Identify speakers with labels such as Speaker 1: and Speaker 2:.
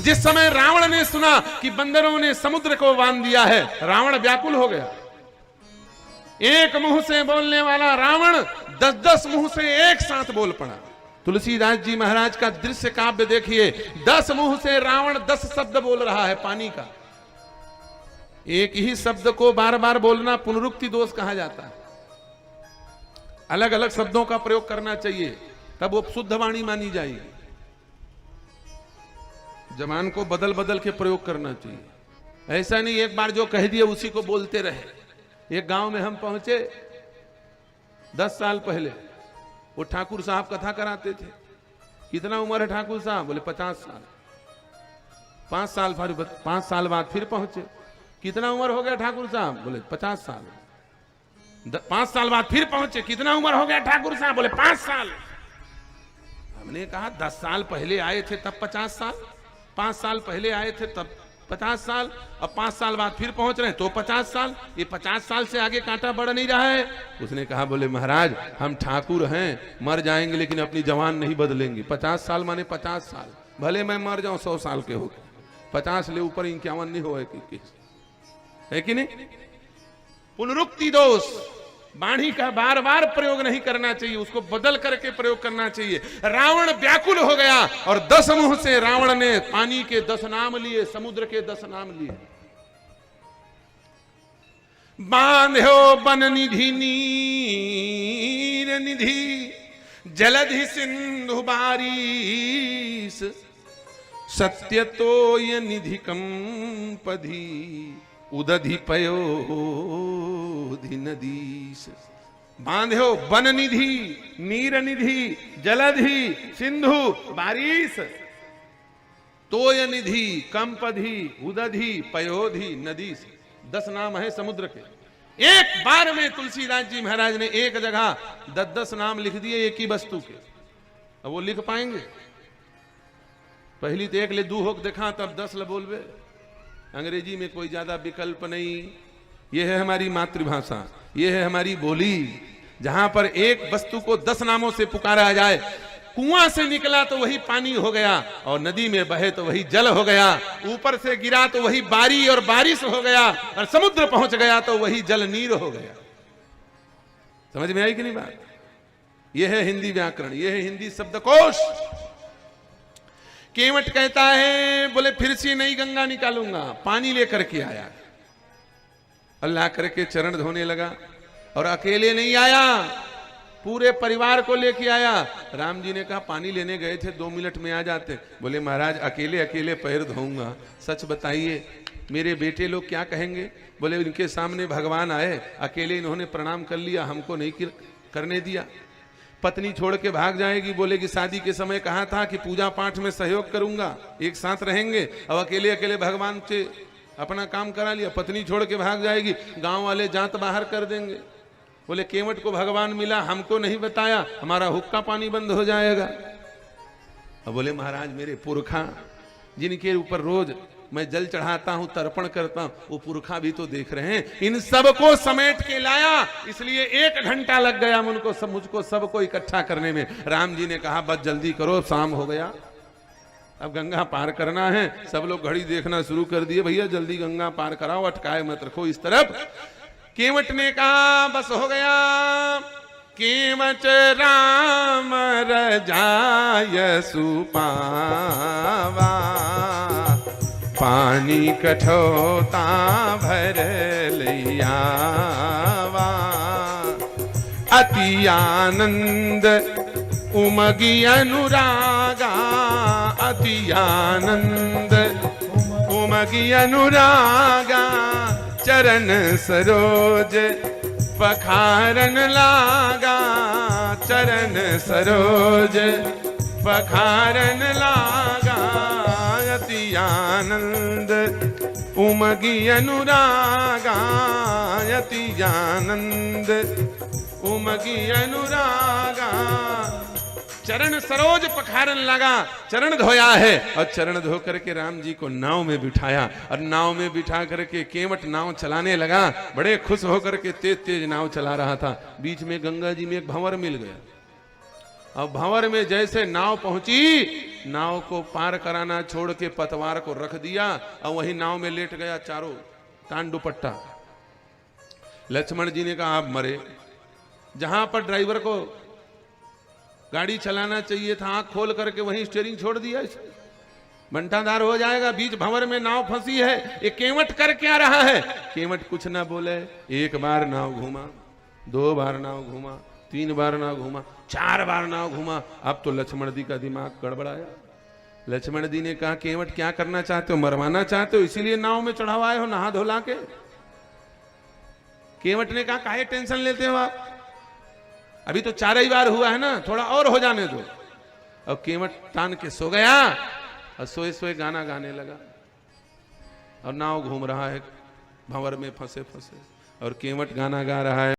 Speaker 1: जिस समय रावण ने सुना कि बंदरों ने समुद्र को बांध दिया है, रावण व्याकुल हो गया। एक मुंह से बोलने वाला रावण 10-10 मुंह से एक साथ बोल पड़ा। तुलसीदास जी महाराज का दृश्य काव्य देखिए, 10 मुंह से रावण 10 शब्द बोल रहा है पानी का। एक ही शब्द को बार बार बोलना पुनरुक्ति दोष कहा जाता है। अलग अलग शब्दों का प्रयोग करना चाहिए, तब वो शुद्ध वाणी मानी जाएगी। जबान को बदल बदल के प्रयोग करना चाहिए। ऐसा नहीं एक बार जो कह दिया उसी को बोलते रहे। एक गांव में हम पहुंचे 10 साल पहले, वो ठाकुर साहब कथा कराते थे। कितना उम्र है ठाकुर साहब? बोले 50 साल। 5 साल बाद फिर पहुंचे। कितना उम्र हो गया ठाकुर साहब? बोले 50 साल। 5 साल बाद फिर पहुंचे। कितना उम्र हो गया ठाकुर साहब? बोले 5 साल। हमने कहा 10 साल पहले आए थे तब 50 साल, 5 साल पहले आए थे तब 50 साल, अब 5 साल बाद फिर पहुंच रहे हैं तो 50 साल। ये 50 साल से आगे कांटा बढ़ नहीं रहा है। उसने कहा, बोले महाराज हम ठाकुर हैं, मर जाएंगे लेकिन अपनी जवान नहीं बदलेंगे। 50 साल माने 50 साल, भले मैं मर जाऊं 100 साल के हो गए, 50 ले ऊपर 51 नहीं हो है कि नहीं? पुनरुक्ति दोष, वाणी का बार बार प्रयोग नहीं करना चाहिए, उसको बदल करके प्रयोग करना चाहिए। रावण व्याकुल हो गया और 10 मुंह से रावण ने पानी के 10 नाम लिए, समुद्र के 10 नाम लिए। बांध्यो बन निधि नीर निधि, जलधि सिंधु बारिश, सत्य तोय निधि कंपधि, उदधि पयोधि नदीश। बांध्यो बन निधि नीर निधि, जलधि सिंधु बारिश, तोय निधि कंपधि, उदधि पयोधि नदीश। 10 नाम है समुद्र के। एक बार में तुलसीदास जी महाराज ने एक जगह 10-10 नाम लिख दिए एक ही वस्तु के। अब वो लिख पाएंगे? पहली तो एक ले दू होक देखा, तब 10 ले बोलबे। अंग्रेजी में कोई ज्यादा विकल्प नहीं। यह है हमारी मातृभाषा, यह है हमारी बोली, जहां पर एक वस्तु को 10 नामों से पुकारा जाए। कुआं से निकला तो वही पानी हो गया, और नदी में बहे तो वही जल हो गया, ऊपर से गिरा तो वही बारी और बारिश हो गया, और समुद्र पहुंच गया तो वही जल नीर हो गया। समझ में आई कि नहीं बात? यह है हिंदी व्याकरण, यह है हिंदी शब्दकोश। केवट कहता है, बोले फिर से नई गंगा निकालूंगा। पानी लेकर के आया, अल्लाह करके चरण धोने लगा, और अकेले नहीं आया, पूरे परिवार को लेके आया। राम जी ने कहा पानी लेने गए थे, 2 मिनट में आ जाते। बोले महाराज अकेले अकेले पैर धोऊंगा, सच बताइए मेरे बेटे लोग क्या कहेंगे? बोले इनके सामने भगवान आए, अकेले इन्होंने प्रणाम कर लिया, हमको नहीं करने दिया। पत्नी छोड़ के भाग जाएगी, बोलेगी शादी के समय कहा था कि पूजा पाठ में सहयोग करूंगा, एक साथ रहेंगे, अब अकेले अकेले भगवान से अपना काम करा लिया। पत्नी छोड़ के भाग जाएगी, गांव वाले जात बाहर कर देंगे। बोले केवट को भगवान मिला, हमको नहीं बताया, हमारा हुक्का पानी बंद हो जाएगा। अब बोले महाराज मेरे पुरखा, जिनके ऊपर रोज मैं जल चढ़ाता हूं, तर्पण करता हूं, वो पुरखा भी तो देख रहे हैं। इन सबको समेट के लाया, इसलिए 1 घंटा लग गया मुझको सबको इकट्ठा करने में। राम जी ने कहा बस जल्दी करो, शाम हो गया, अब गंगा पार करना है। सब लोग घड़ी देखना शुरू कर दिए, भैया जल्दी गंगा पार कराओ, अटकाए मत रखो इस तरफ। केवट ने कहा बस हो गया। केवट राम रजाय सुपावा, पानी कठोता भर लियावा। अति आनंद उमगी अनुरागा, अति आनंद उमगी अनुरागा। चरण सरोज पखारन लागा, चरण सरोज पखारन लागा। अति आनंद उमगी अनुरागा, अति आनंद उमगी अनुरागा। चरण सरोज पखारन लगा, चरण धोया है, और चरण धो करके राम जी को नाव में बिठाया, और नाव में बिठा करके केवट नाव चलाने लगा। बड़े खुश होकर के तेज तेज नाव चला रहा था। बीच में गंगा जी में एक भंवर मिल गया। और भंवर में जैसे नाव पहुंची, नाव को पार कराना छोड़ के पतवार को रख दिया और वही नाव में लेट गया, चारों कान दुपट्टा। लक्ष्मण जी ने कहा आप मरे। जहां पर ड्राइवर को गाड़ी चलाना चाहिए था, आंख खोल करके वहीं स्टीयरिंग छोड़ दिया, बंटाधार हो जाएगा। बीच भंवर में नाव फंसी है, ये केवट कर क्या रहा है? केवट कुछ ना बोले। एक बार नाव घूमा, 2 बार नाव घूमा, 3 बार नाव घूमा, 4 बार नाव घूमा। अब तो लक्ष्मण जी का दिमाग गड़बड़ाया। लक्ष्मण जी ने कहा केवट क्या करना चाहते हो? मरवाना चाहते हो? इसीलिए नाव में चढ़ावाए हो नहा धोला के? केवट ने कहा काहे टेंशन लेते हो आप, अभी तो 4 ही बार हुआ है ना, थोड़ा और हो जाने दो। और केवट तान के सो गया और सोए सोए गाना गाने लगा। और नाव घूम रहा है भंवर में फंसे फंसे, और केवट गाना गा रहा है।